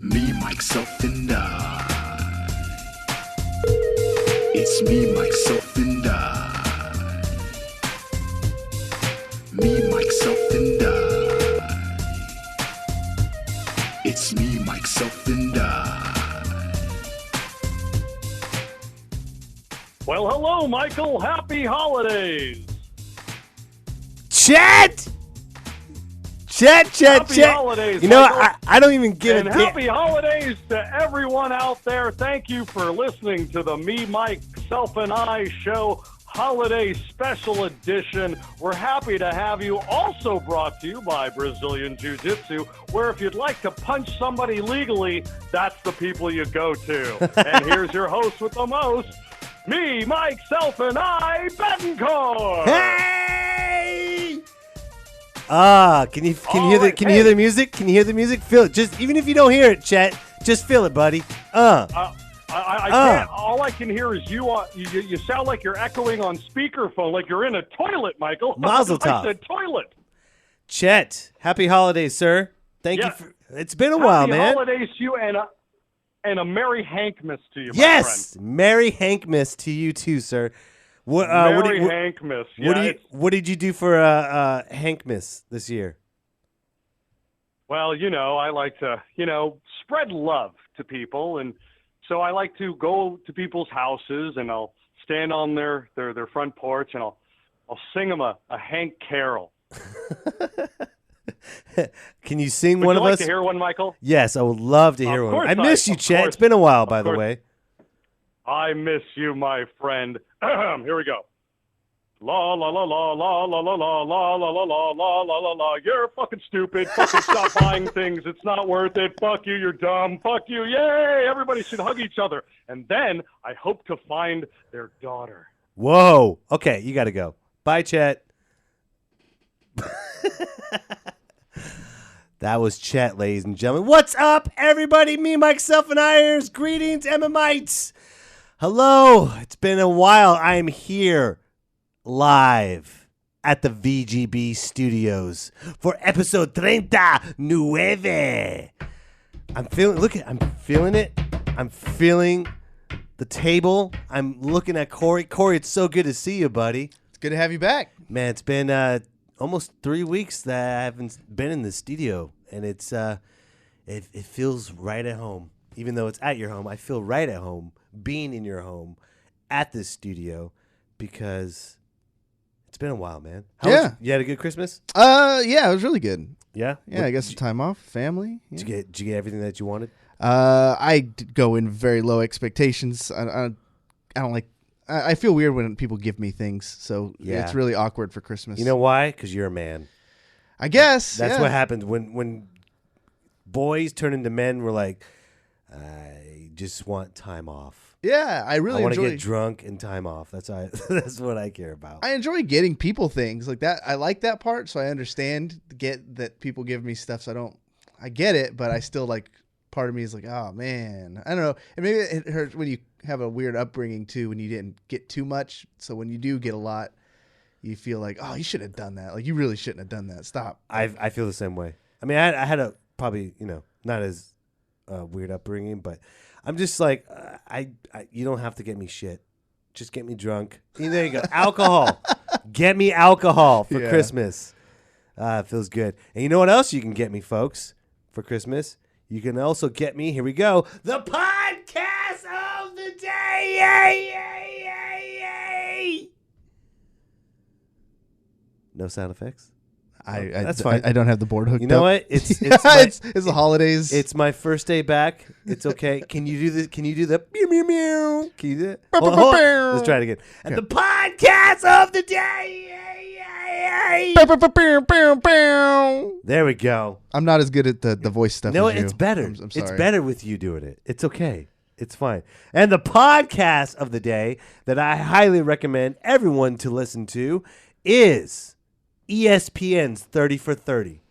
Me, myself, and I. It's me, myself, and I. Me, myself, and I. It's me, myself, and I. Well, hello, Michael. Happy holidays. Chet. Happy holidays, You know, Michael. I don't even give And a damn. happy holidays to everyone out there. Thank you for listening to the Me, Myself, and I show holiday special edition. We're happy to have you. Also brought to you by Brazilian Jiu-Jitsu, where if you'd like to punch somebody legally, that's the people you go to. And here's your host with the most, Me, Myself, and I, Betancourt. Hey! Can you hear the music? Can you hear the music? Feel it. Just even if you don't hear it, Chet, just feel it, buddy. I can't. All I can hear is you. You sound like you're echoing on speakerphone, like you're in a toilet, Michael. Mazel tov. I said toilet. Chet, happy holidays, sir. Thank Yes. you. It's been a while, man. Happy holidays to you, and a Merry Hankmas to you, my Yes, friend. Merry Hankmas to you too, sir. Merry Hankmas. What did you do for Hankmas this year? Well, I like to, spread love to people, and so I like to go to people's houses, and I'll stand on their front porch, and I'll sing them a Hank carol. Can you sing Would one you of like us? to hear one, Michael? Yes, I would love to hear Of one. course I miss you, of Chet. course. It's been a while, by Of the course. way. I miss you, my friend. Here we go. La la la la la la la la la la la la la la la la. You're fucking stupid. Fucking stop buying things. It's not worth it. Fuck you. You're dumb. Fuck you. Yay! Everybody should hug each other. And then I hope to find their daughter. Whoa. Okay, you got to go. Bye, Chet. That was Chet, ladies and gentlemen. What's up, everybody? Me, myself, and Irons. Greetings, Emmamites. Hello. It's been a while. I'm here live at the VGB studios for episode Treinta, Nueve. I'm feeling it. I'm feeling the table. I'm looking at Corey. Corey, it's so good to see you, buddy. It's good to have you back. Man, it's been almost 3 weeks that I haven't been in the studio, and it feels right at home. Even though it's at your home, I feel right at home being in your home at this studio because it's been a while, man. You had a good Christmas? Yeah, it was really good. Yeah? Yeah, I guess some time off, family. Yeah. Did you get everything that you wanted? I did go in very low expectations. I don't like. I feel weird when people give me things, so it's really awkward for Christmas. You know why? Because you're a man. I guess That's what happens when boys turn into men. We're like, I just want time off. Yeah, I really want to enjoy. get drunk and time off. That's what I care about. I enjoy getting people things like that. I like that part, so I understand that people give me stuff. So I get it, but I still like. Part of me is like, oh man, I don't know. And maybe it hurts when you have a weird upbringing too, when you didn't get too much. So when you do get a lot, you feel like, oh, you should have done that. Like you really shouldn't have done that. Stop. I feel the same way. I mean, I had a probably not as weird upbringing, but I'm just like, you don't have to get me shit. Just get me drunk. There you go. Alcohol. Get me alcohol for Christmas. It feels good. And you know what else you can get me, folks, for Christmas? You can also get me, here we go, the podcast of the day. Yay, yay, yay, yay. No sound effects? That's fine. I don't have the board hooked up. You know what? It's the holidays. It's my first day back. It's okay. Can you do this? Can you do the meow meow meow? Can you do it? Hold on. Let's try it again. And the podcast of the day. There we go. I'm not as good at the voice stuff. No, as you. it's better. I'm sorry. It's better with you doing it. It's okay. It's fine. And the podcast of the day that I highly recommend everyone to listen to is ESPN's 30 for 30.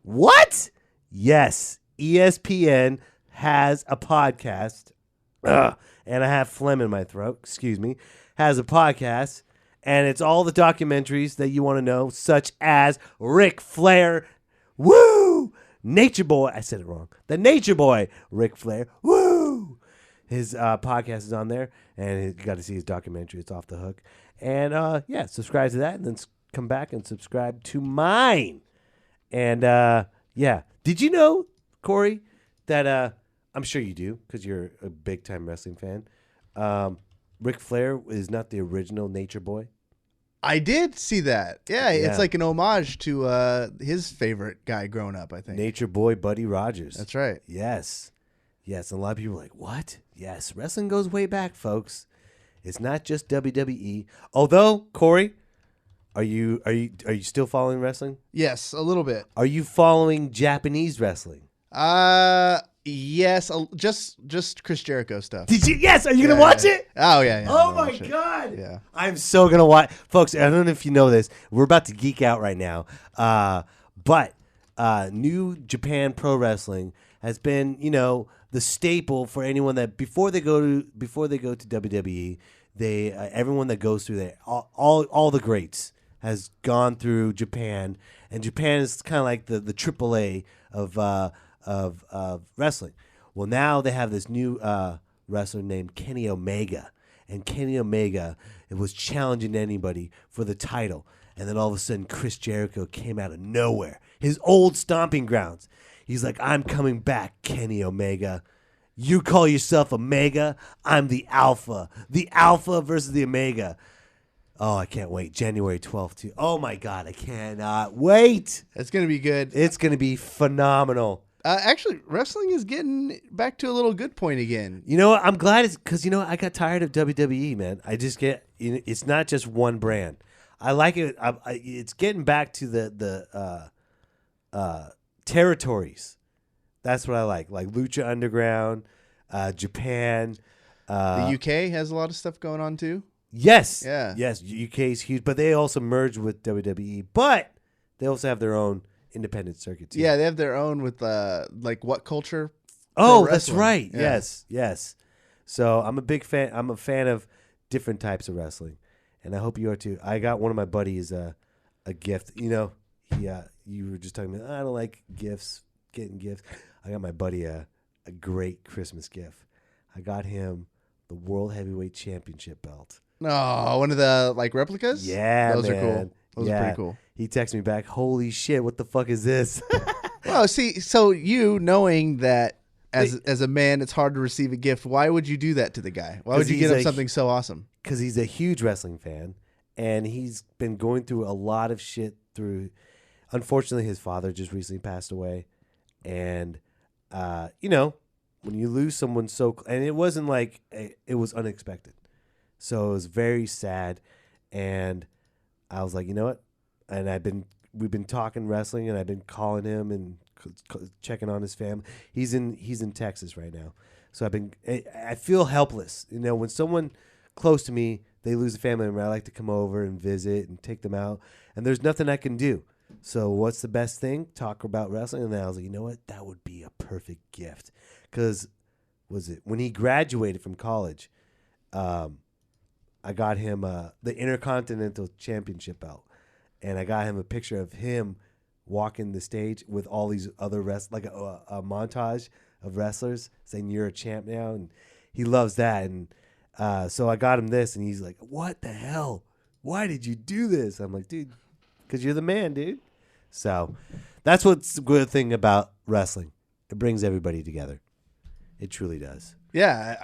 What? Yes, ESPN has a podcast. And I have phlegm in my throat. Excuse me. Has a podcast. And it's all the documentaries that you want to know, such as Ric Flair, woo, Nature Boy. I said it wrong. The Nature Boy, Ric Flair. Woo! His podcast is on there, and you got to see his documentary. It's off the hook. And yeah, subscribe to that, and then come back and subscribe to mine. And yeah, did you know, Corey, that I'm sure you do because you're a big time wrestling fan. Ric Flair is not the original Nature Boy. I did see that. Yeah, it's like an homage to his favorite guy growing up, I think. Nature Boy Buddy Rogers. That's right. Yes. Yes, and a lot of people are like, what? Yes, wrestling goes way back, folks. It's not just WWE. Although, Corey, are you still following wrestling? Yes, a little bit. Are you following Japanese wrestling? Yes, just Chris Jericho stuff. Did you? Yes, are you gonna watch it? Oh yeah. Oh my god. Yeah. I'm so gonna watch, folks. I don't know if you know this. We're about to geek out right now. But New Japan Pro Wrestling has been, the staple for anyone that before they go to WWE, they everyone that goes through there, all the greats has gone through Japan, and Japan is kind of like the AAA of wrestling. Well, now they have this new wrestler named Kenny Omega, and Kenny Omega was challenging anybody for the title, and then all of a sudden Chris Jericho came out of nowhere, his old stomping grounds. He's like, I'm coming back, Kenny Omega. You call yourself Omega? I'm the Alpha. The Alpha versus the Omega. Oh, I can't wait. January 12th, too. Oh, my God. I cannot wait. It's going to be good. It's going to be phenomenal. Actually, wrestling is getting back to a little good point again. You know what? I'm glad it's because, I got tired of WWE, man. I just get, it's not just one brand. I like it. It's getting back to the territories. That's what I like Lucha Underground, Japan. The UK has a lot of stuff going on too. Yes. Yeah. Yes, UK is huge, but they also merged with WWE. But they also have their own independent circuit too. Yeah, they have their own with What Culture. Oh, that's right. Yeah. Yes. So I'm a big fan. I'm a fan of different types of wrestling, and I hope you are too. I got one of my buddies a gift. You were just talking about, I don't like getting gifts. I got my buddy a great Christmas gift. I got him the World Heavyweight Championship belt. No, one of the replicas? Yeah, those man. are cool. Those are pretty cool. He texted me back, holy shit, what the fuck is this? Well, see, so you knowing that as a man, it's hard to receive a gift, why would you do that to the guy? Why would you get him something so awesome? Because he's a huge wrestling fan, and he's been going through a lot of shit through. Unfortunately, his father just recently passed away, and when you lose someone and it wasn't it was unexpected, so it was very sad, and I was like, you know what, and we've been talking wrestling, and I've been calling him and checking on his family. He's in Texas right now, so I feel helpless, when someone close to me, they lose a family member. I like to come over and visit and take them out, and there's nothing I can do. So what's the best thing? Talk about wrestling. And then I was like, you know what? That would be a perfect gift. Because when he graduated from college, I got him the Intercontinental Championship belt. And I got him a picture of him walking the stage with all these other wrestlers, a montage of wrestlers saying, you're a champ now. And he loves that. And so I got him this, and he's like, what the hell? Why did you do this? I'm like, dude, because you're the man, dude. So that's what's the good thing about wrestling. It brings everybody together. It truly does. Yeah,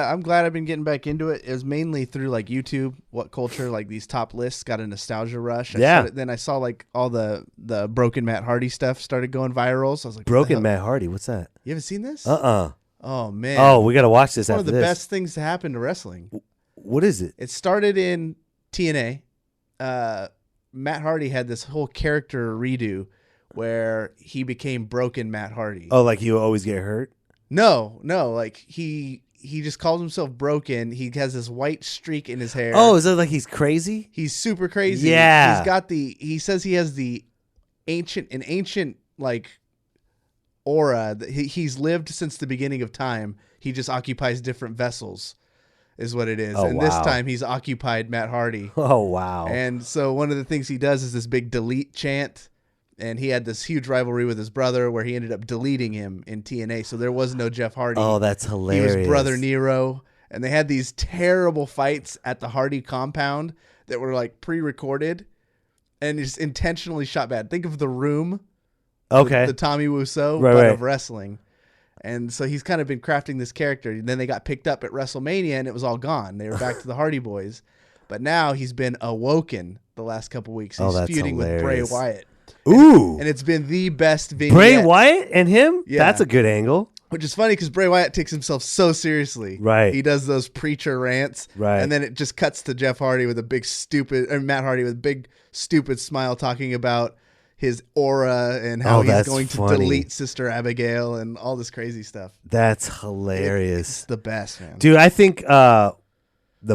I'm glad I've been getting back into it. It was mainly through YouTube, What Culture, these top lists, got a nostalgia rush. Then I saw all the Broken Matt Hardy stuff started going viral. So I was like, Broken Matt Hardy, what's that? You haven't seen this? Oh man. Oh, we got to watch this. It's one of the best things to happen to wrestling. What is it? It started in TNA. Matt Hardy had this whole character redo where he became Broken Matt Hardy. Oh, he would always get hurt? No. He just calls himself Broken. He has this white streak in his hair. Oh, is that he's crazy? He's super crazy. Yeah. He's got he says he has the ancient aura. He's lived since the beginning of time. He just occupies different vessels. Is what it is. Oh, and wow. This time he's occupied Matt Hardy. Oh, wow. And so one of the things he does is this big delete chant. And he had this huge rivalry with his brother where he ended up deleting him in TNA. So there was no Jeff Hardy. Oh, that's hilarious. He was Brother Nero. And they had these terrible fights at the Hardy compound that were like pre-recorded and just intentionally shot bad. Think of The Room. Okay. The Tommy Wiseau, right. of wrestling. And so he's kind of been crafting this character. And then they got picked up at WrestleMania and it was all gone. They were back to the Hardy Boys. But now he's been awoken the last couple weeks. He's feuding with Bray Wyatt. Ooh. And it's been the best vignette. Bray Wyatt and him? Yeah. That's a good angle. Which is funny because Bray Wyatt takes himself so seriously. Right. He does those preacher rants. Right. And then it just cuts to Matt Hardy with a big stupid smile talking about his aura and how he's going to delete Sister Abigail and all this crazy stuff. That's hilarious. It's the best, man. Dude, I think the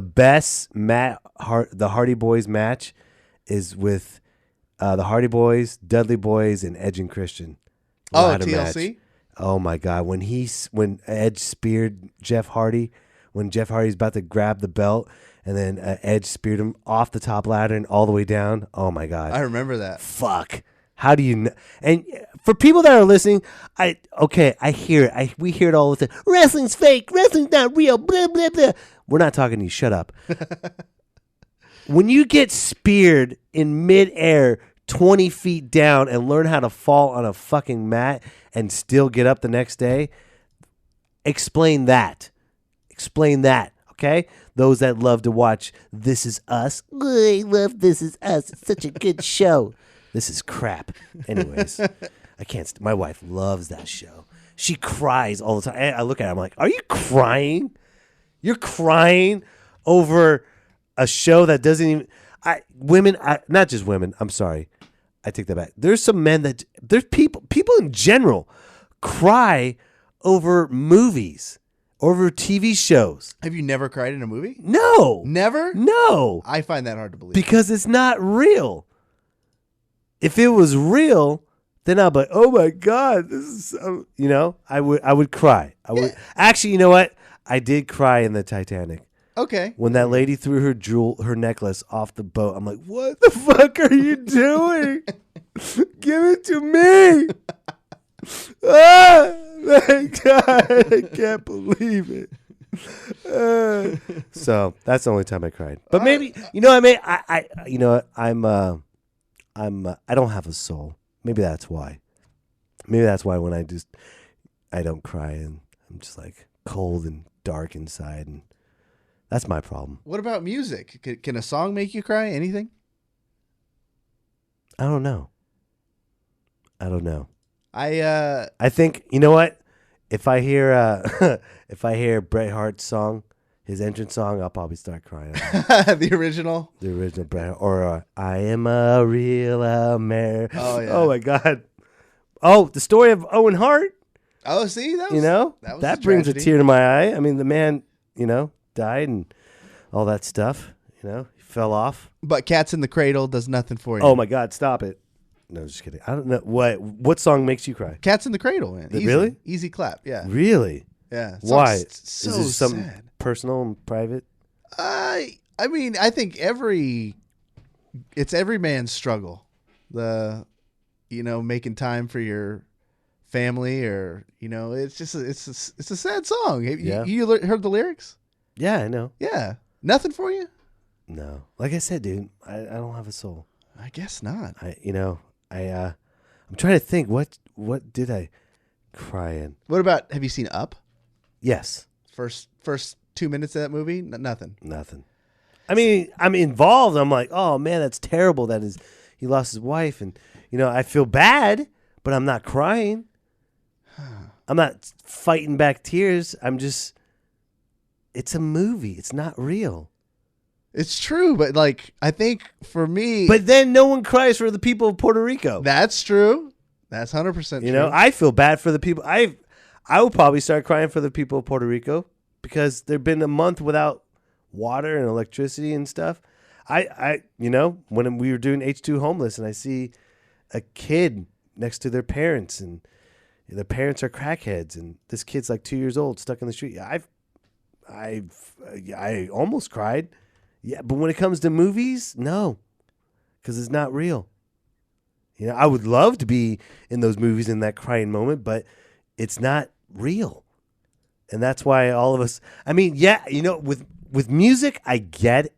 best the Hardy Boys match is with the Hardy Boys, Dudley Boys, and Edge and Christian. TLC? Match. Oh my God! When Edge speared Jeff Hardy, when Jeff Hardy's about to grab the belt, and then Edge speared him off the top ladder and all the way down. Oh my God! I remember that. Fuck! How do you know? And for people that are listening, I hear it. We hear it all the time. Wrestling's fake. Wrestling's not real. Blah blah blah. We're not talking to you. Shut up. When you get speared in midair 20 feet down and learn how to fall on a fucking mat and still get up the next day, explain that. Explain that, okay? Those that love to watch This Is Us. I love This Is Us. It's such a good show. This is crap. Anyways, I can't. My wife loves that show. She cries all the time. I look at her, I'm like, are you crying? You're crying over a show that doesn't even... not just women. I'm sorry. I take that back. There's some men there's people in general cry over movies, over TV shows. Have you never cried in a movie? No. Never? No. I find that hard to believe. Because it's not real. If it was real, then I'd be like, oh my God, this is so, I would cry. I would. Actually, you know what? I did cry in the Titanic. Okay. When that lady threw her necklace off the boat, I'm like, what the fuck are you doing? Give it to me. My God, I can't believe it. So that's the only time I cried. But maybe, I don't have a soul. Maybe that's why. Maybe that's why when I don't cry and I'm just like cold and dark inside, and that's my problem. What about music? Can a song make you cry? Anything? I don't know. I think, you know what? If I hear Bret Hart's song, his entrance song, I'll probably start crying. The original Bret Hart, or I Am a Real American. Oh yeah. Oh my God. Oh, the story of Owen Hart. Oh, see, that brings a tear to my eye. I mean, the man, died and all that stuff. He fell off. But Cats in the Cradle does nothing for you. Oh my God, stop it. No, just kidding. I don't know. What song makes you cry? Cats in the Cradle, man. Easy. Really? Easy clap, yeah. Really? Yeah. Why? So Is this something sad. personal and private? I mean, I think it's every man's struggle. Making time for your family, or it's just it's a sad song. You heard the lyrics? Yeah, I know. Yeah. Nothing for you? No. Like I said, dude, I don't have a soul. I guess not. I'm trying to think what did I cry in? What about, have you seen Up? Yes. First 2 minutes of that movie? Nothing. I mean, I'm involved. I'm like, oh man, that's terrible. He lost his wife, and I feel bad, but I'm not crying. I'm not fighting back tears. It's a movie. It's not real. It's true, but I think for me... But then no one cries for the people of Puerto Rico. That's true. That's 100% true. I feel bad for the people. I will probably start crying for the people of Puerto Rico because they've been a month without water and electricity and stuff. When we were doing H2 Homeless and I see a kid next to their parents and their parents are crackheads and this kid's like 2 years old stuck in the street. I almost cried. Yeah, but when it comes to movies, no, because it's not real. You know, I would love to be in those movies in that crying moment, but it's not real. And that's why all of us, I mean, yeah, you know, with music, I get it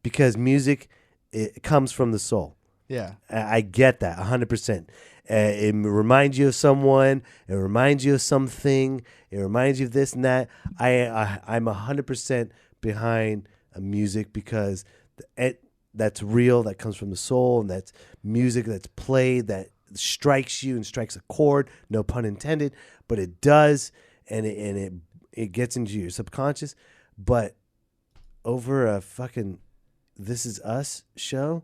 because music, it comes from the soul. Yeah. I get that 100%. It reminds you of someone. It reminds you of something. It reminds you of this and that. I'm 100% behind music because that's real. That comes from the soul, and that's music that's played that strikes you and strikes a chord. No pun intended, but it does, and it gets into your subconscious. But over a fucking This Is Us show.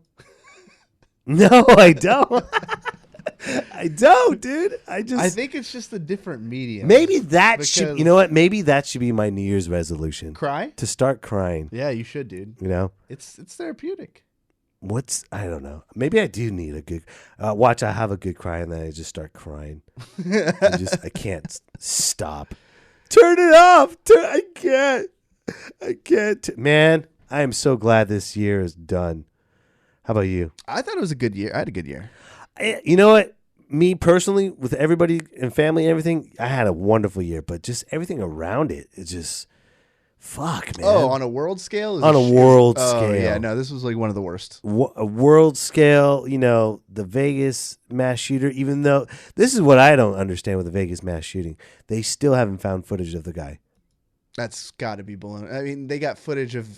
No, I don't. I don't, dude. I think it's just a different medium. Maybe that should, you know what? Maybe that should be my New Year's resolution. Cry? To start crying. Yeah, you should, dude. You know? It's therapeutic. I don't know. Maybe I do need a good, watch, I have a good cry and then I just start crying. I can't stop. Turn it off. I can't. Man, I am so glad this year is done. How about you? I thought it was a good year. I had a good year. You know what? Me personally, with everybody and family and everything, I had a wonderful year. But just everything around it, it's just fuck, man. Oh, on a world scale? On a world scale. Yeah, no, this was like one of the worst. A world scale, you know, the Vegas mass shooter, even though this is what I don't understand with the Vegas mass shooting. They still haven't found footage of the guy. That's got to be balloon. I mean, they got footage of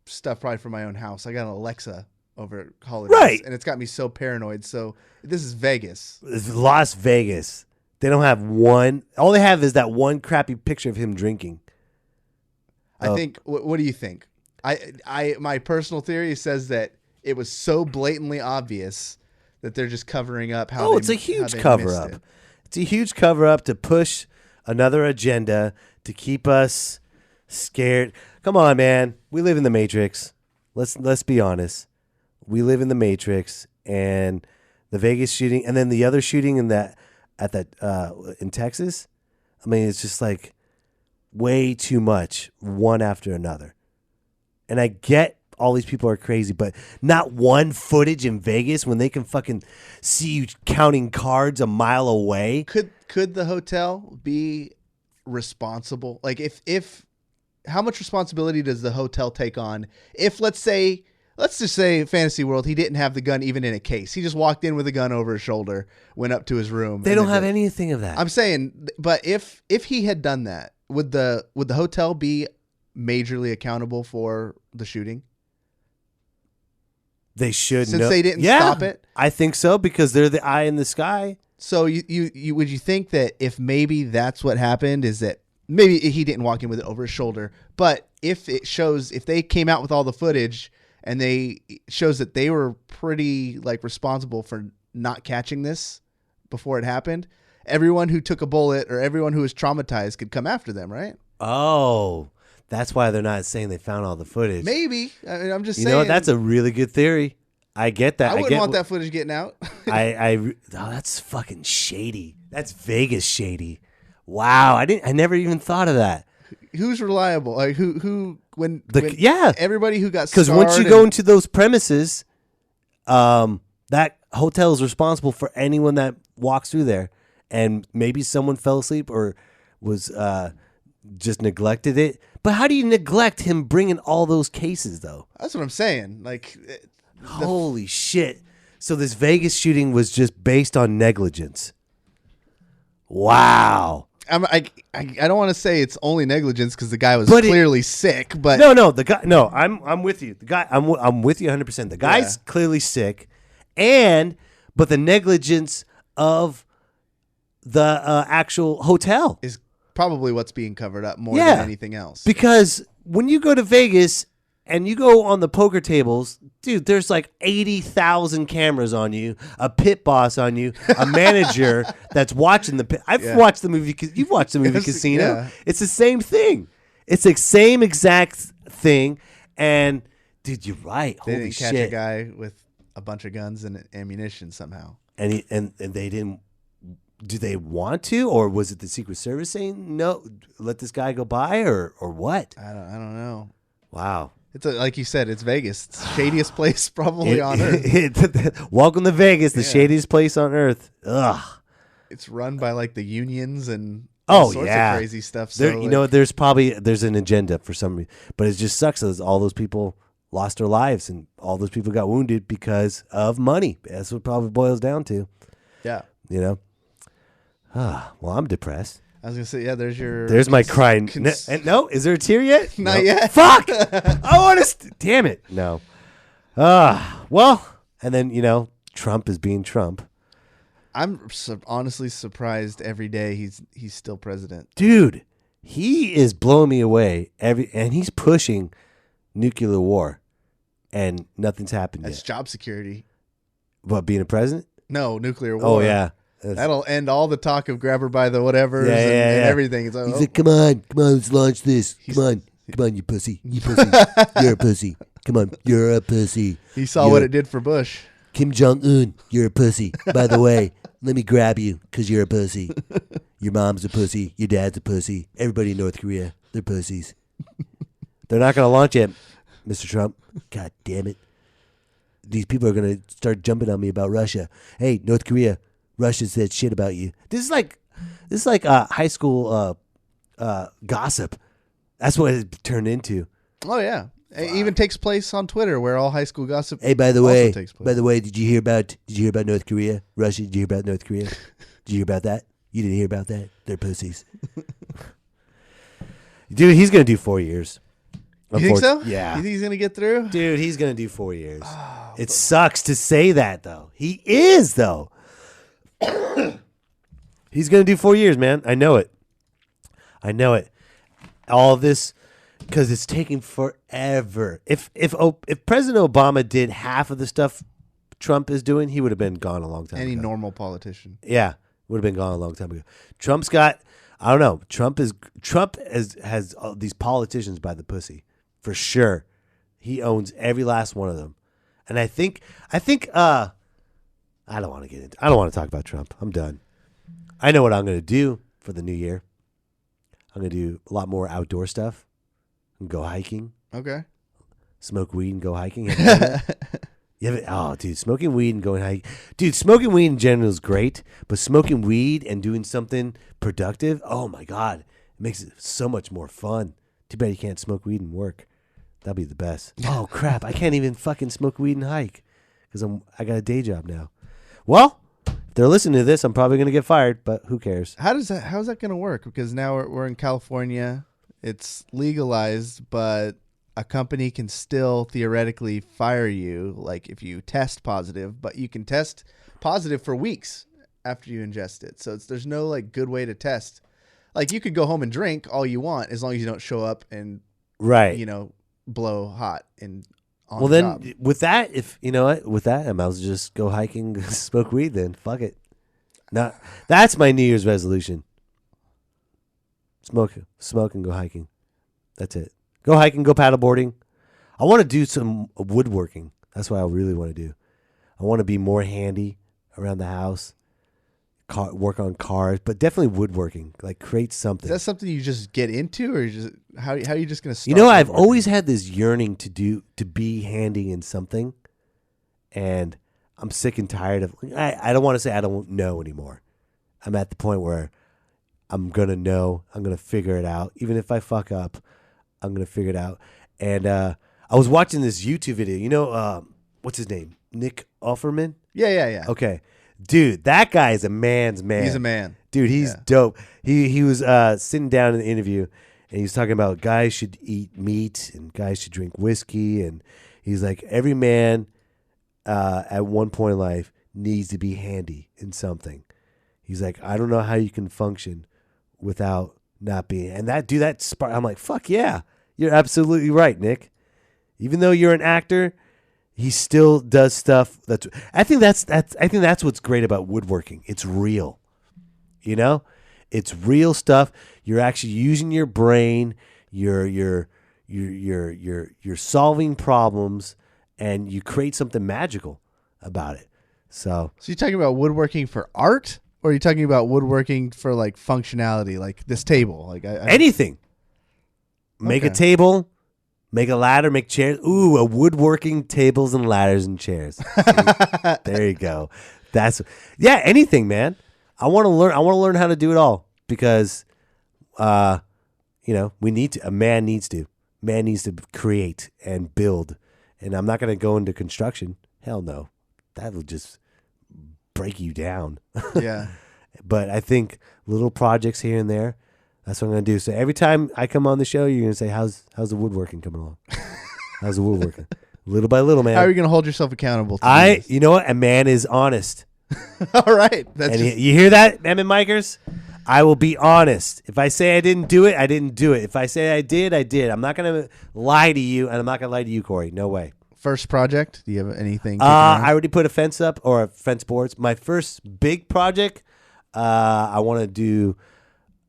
stuff probably from my own house. I got an Alexa over at holidays, right? And it's got me so paranoid. So this is Vegas. It's Las Vegas. They don't have one. All they have is that one crappy picture of him drinking. I think. What do you think? My personal theory says that it was so blatantly obvious that they're just covering up how. It's a huge cover up. It's a huge cover up to push another agenda to keep us scared. Come on, man. We live in the Matrix. Let's be honest. We live in the Matrix, and the Vegas shooting, and then the other shooting in Texas. I mean, it's just like way too much, one after another. And I get all these people are crazy, but not one footage in Vegas when they can fucking see you counting cards a mile away. Could the hotel be responsible? Like if how much responsibility does the hotel take on if let's just say fantasy world, he didn't have the gun even in a case. He just walked in with a gun over his shoulder, went up to his room. They don't have anything of that. I'm saying, but if he had done that, would the hotel be majorly accountable for the shooting? They should, since they didn't stop it. I think so, because they're the eye in the sky. So you would you think that if maybe that's what happened, is that maybe he didn't walk in with it over his shoulder, but if they came out with all the footage and shows that they were pretty like responsible for not catching this before it happened, everyone who took a bullet or everyone who was traumatized could come after them, right? Oh, that's why they're not saying they found all the footage. Maybe. I mean, I'm just saying. You know what? That's a really good theory. I get that. I wouldn't want that footage getting out. That's fucking shady. That's Vegas shady. Wow, I never even thought of that. Who's reliable? Like when everybody who got because once you go into those premises, that hotel is responsible for anyone that walks through there, and maybe someone fell asleep or was just neglected it. But how do you neglect him bringing all those cases though? That's what I'm saying. Like, holy shit! So this Vegas shooting was just based on negligence. Wow. I don't want to say it's only negligence because the guy was clearly sick, but the guy. No, I'm with you. The guy. I'm with you 100%. The guy's clearly sick, but the negligence of the actual hotel is probably what's being covered up more than anything else. Because when you go to Vegas and you go on the poker tables, dude, there's like 80,000 cameras on you, a pit boss on you, a manager that's watching the pit. I've watched the movie. You've watched the movie Casino. Yeah. It's the same thing. It's the same exact thing. And dude, you're right. They Holy didn't shit. catch a guy with a bunch of guns and ammunition somehow. And they didn't. Do they want to, or was it the Secret Service saying no? Let this guy go by, or what? I don't know. Wow. It's like you said, it's Vegas. It's the shadiest place probably on earth. Welcome to Vegas, the shadiest place on earth. Ugh. It's run by like the unions and all sorts of crazy stuff. There, So you know, there's an agenda for some reason, but it just sucks that all those people lost their lives and all those people got wounded because of money. That's what it probably boils down to. Yeah. You know. Well, I'm depressed. I was gonna say, yeah. There's my crying. No, is there a tear yet? Not yet. Fuck! I want to. Damn it! No. Well, and then Trump is being Trump. I'm honestly surprised every day he's still president. Dude, he is blowing me away and he's pushing nuclear war, and nothing's happened That's yet. job security. What, being a president? No, nuclear war. Oh yeah. That'll end all the talk of grab her by the whatevers and everything. It's like, He's like, come on, let's launch this. Come on, you pussy. You're a pussy. Come on, you're a pussy. He saw what it did for Bush. Kim Jong-un, you're a pussy. By the way, let me grab you because you're a pussy. Your mom's a pussy. Your dad's a pussy. Everybody in North Korea, they're pussies. They're not going to launch it, Mr. Trump. God damn it. These people are going to start jumping on me about Russia. Hey, North Korea. Russia said shit about you. This is like high school gossip. That's what it turned into. Oh yeah, it even takes place on Twitter, where all high school gossip. Hey, by the also takes place. way, did you hear about North Korea? Russia? Did you hear about North Korea? Did you hear about that? You didn't hear about that? They're pussies. Dude, he's gonna do 4 years. You think so? Yeah. You think he's gonna get through? Dude, he's gonna do 4 years. It sucks to say that though. He is though. He's going to do 4 years, man. I know it. All this, because it's taking forever. If President Obama did half of the stuff Trump is doing, he would have been gone a long time Any ago. normal politician. Yeah, would have been gone a long time ago. Trump's got, I don't know. Trump has these politicians by the pussy for sure. He owns every last one of them, and I think. I don't want to talk about Trump. I'm done. I know what I'm going to do for the new year. I'm going to do a lot more outdoor stuff and go hiking. Okay. Smoke weed and go hiking. Dude, smoking weed and going hiking. Dude, smoking weed in general is great, but smoking weed and doing something productive, oh my God, it makes it so much more fun. Too bad you can't smoke weed and work. That'd be the best. Oh crap, I can't even fucking smoke weed and hike because I got a day job now. Well, if they're listening to this, I'm probably going to get fired, but who cares? How's that going to work? Because now we're in California. It's legalized, but a company can still theoretically fire you, like if you test positive, but you can test positive for weeks after you ingest it. So there's no like good way to test. Like you could go home and drink all you want as long as you don't show up and blow hot and well, then with that, I might as well just go hiking, smoke weed. Then fuck it. No, that's my New Year's resolution. Smoke and go hiking. That's it. Go hiking, go paddleboarding. I want to do some woodworking. That's what I really want to do. I want to be more handy around the house. Work on cars, but definitely woodworking. Like create something. Is that something you just get into, or how are you just going to start? I've always had this yearning to be handy in something, and I'm sick and tired of. I don't want to say I don't know anymore. I'm at the point where I'm gonna know. I'm gonna figure it out. Even if I fuck up, I'm gonna figure it out. And I was watching this YouTube video. What's his name? Nick Offerman. Yeah. Okay. Dude, that guy is a man's man. He's a man. Dude, he's dope. He was sitting down in the interview, and he was talking about guys should eat meat and guys should drink whiskey. And he's like, every man at one point in life needs to be handy in something. He's like, I don't know how you can function without not being. And that spark. I'm like, fuck yeah. You're absolutely right, Nick. Even though you're an actor, he still does stuff I think that's what's great about woodworking. It's real. It's real stuff. You're actually using your brain. You're solving problems, and you create something magical about it. So you're talking about woodworking for art, or are you talking about woodworking for like functionality, like this table, like anything. Make a table. Make a ladder, make chairs. Ooh, a woodworking tables and ladders and chairs. There you go. Anything, man. I want to learn. I want to learn how to do it all because, we need to. A man needs to create and build. And I'm not going to go into construction. Hell no, that will just break you down. Yeah. But I think little projects here and there. That's what I'm going to do. So every time I come on the show, you're going to say, how's the woodworking coming along? How's the woodworking? Little by little, man. How are you going to hold yourself accountable to this? You know what? A man is honest. All right. You hear that, Emmett Mikers? I will be honest. If I say I didn't do it, I didn't do it. If I say I did, I did. I'm not going to lie to you, and I'm not going to lie to you, Corey. No way. First project? Do you have anything? I already put a fence up or fence boards. My first big project, I want to do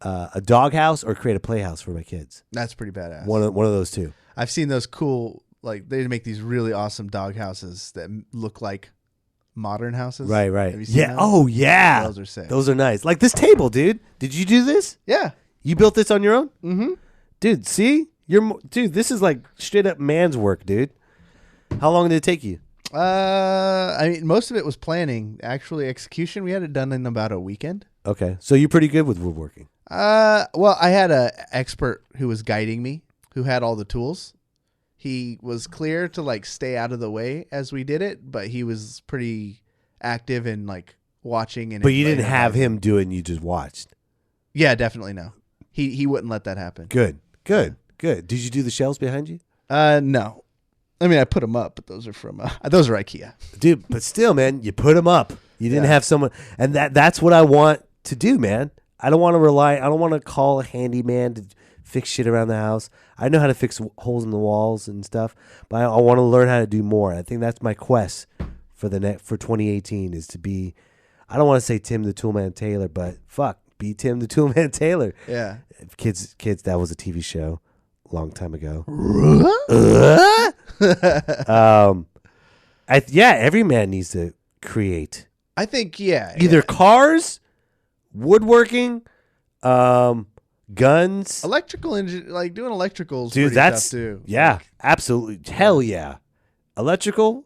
a doghouse or create a playhouse for my kids. That's pretty badass. One of those two. I've seen those cool, like they make these really awesome dog houses that look like modern houses. Right. Have you seen those? Oh, yeah. Those are sick. Those are nice. Like this table, dude. Did you do this? Yeah. You built this on your own? Mm-hmm. Dude, see? Dude, this is like straight up man's work, dude. How long did it take you? I mean, most of it was planning. Actually, execution, we had it done in about a weekend. Okay. So you're pretty good with woodworking. Well, I had an expert who was guiding me, who had all the tools. He was clear to like stay out of the way as we did it, but he was pretty active in like watching. And but you didn't have him do it and you just watched. Yeah, definitely no. He wouldn't let that happen. Good. Did you do the shelves behind you? No. I mean, I put them up, but those are from those are IKEA. Dude, but still, man, you put them up. You didn't have someone, and that's what I want to do, man. I don't want to call a handyman to fix shit around the house. I know how to fix holes in the walls and stuff, but I want to learn how to do more. I think that's my quest for 2018 is to be, I don't want to say Tim the Toolman Taylor, but be Tim the Toolman Taylor. Yeah. Kids, that was a TV show a long time ago. Every man needs to create. I think, either cars, woodworking, guns, electrical engine, like doing electricals. Dude, that's tough too. Yeah, absolutely. Hell yeah, electrical.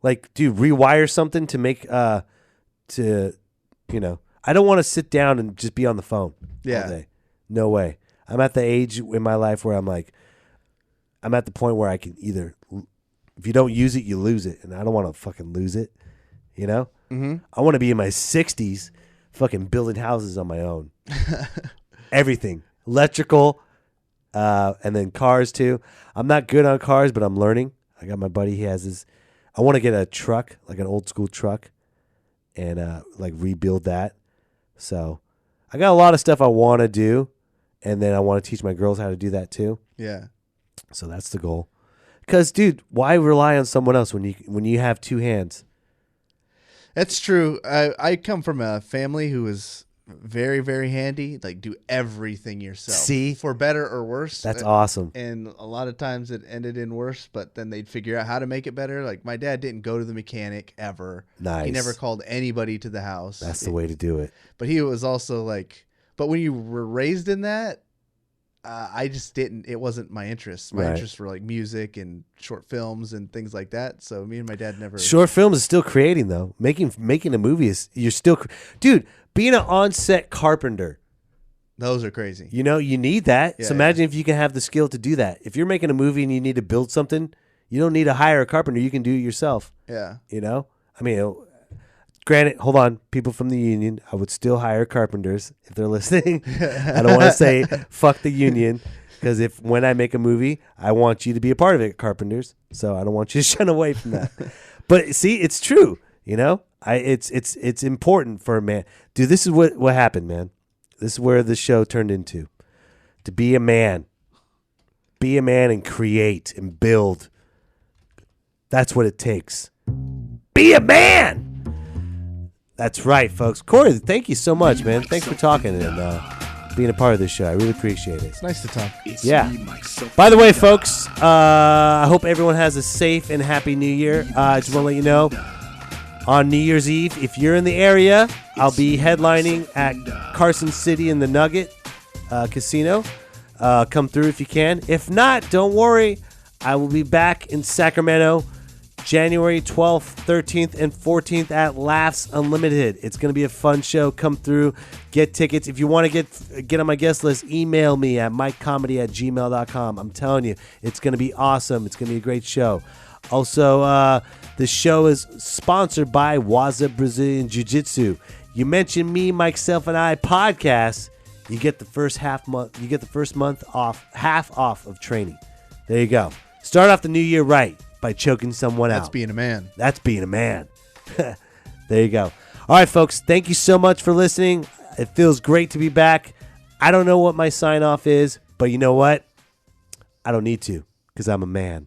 Like, dude, rewire something to make I don't want to sit down and just be on the phone all day. No way. I'm at the age in my life where I'm at the point where I can either, if you don't use it, you lose it, and I don't want to fucking lose it. You know, I want to be in my 60s, fucking building houses on my own. Everything, electrical, and then cars too. I'm not good on cars, but I'm learning. I got my buddy. He has his. I want to get a truck, like an old school truck, and like rebuild that. So I got a lot of stuff I want to do, and then I want to teach my girls how to do that too. Yeah. So that's the goal. Because, dude, why rely on someone else when you have two hands? That's true. I come from a family who is very, very handy. Like, do everything yourself. See? For better or worse. That's awesome. And a lot of times it ended in worse, but then they'd figure out how to make it better. Like, my dad didn't go to the mechanic ever. Nice. He never called anybody to the house. That's the way to do it. But he was also like, but when you were raised in that, I just didn't. It wasn't my interest. My interests were like music and short films and things like that. So me and my dad never. Short films is still creating though. Making a movie is you're still, dude. Being an on-set carpenter. Those are crazy. You know you need that. Yeah, so imagine if you can have the skill to do that. If you're making a movie and you need to build something, you don't need to hire a carpenter. You can do it yourself. Yeah. You know. I mean, granted, hold on, people from the union, I would still hire carpenters if they're listening. I don't want to say fuck the union because when I make a movie, I want you to be a part of it, carpenters. So I don't want you to shun away from that. But see, it's true. You know, it's important for a man. Dude, this is what happened, man. This is where the show turned into. To be a man. Be a man and create and build. That's what it takes. Be a man. That's right, folks. Corey, thank you so much, man. Thanks for talking and being a part of this show. I really appreciate it. It's nice to talk. Yeah. By the way, folks, I hope everyone has a safe and happy New Year. I just want to let you know, on New Year's Eve, if you're in the area, I'll be headlining at Carson City in the Nugget Casino. Come through if you can. If not, don't worry. I will be back in Sacramento January 12th, 13th, and 14th at Laughs Unlimited. It's going to be a fun show. Come through, get tickets. If you want to get on my guest list, email me at mikecomedy@gmail.com. I'm telling you, it's going to be awesome. It's going to be a great show. Also, the show is sponsored by Waza Brazilian Jiu-Jitsu. You mention me, myself, and I podcast, you get the first month. You get the first month off, half off of training. There you go. Start off the new year right by choking someone out. That's being a man. That's being a man. There you go. All right, folks. Thank you so much for listening. It feels great to be back. I don't know what my sign off is, but you know what? I don't need to because I'm a man.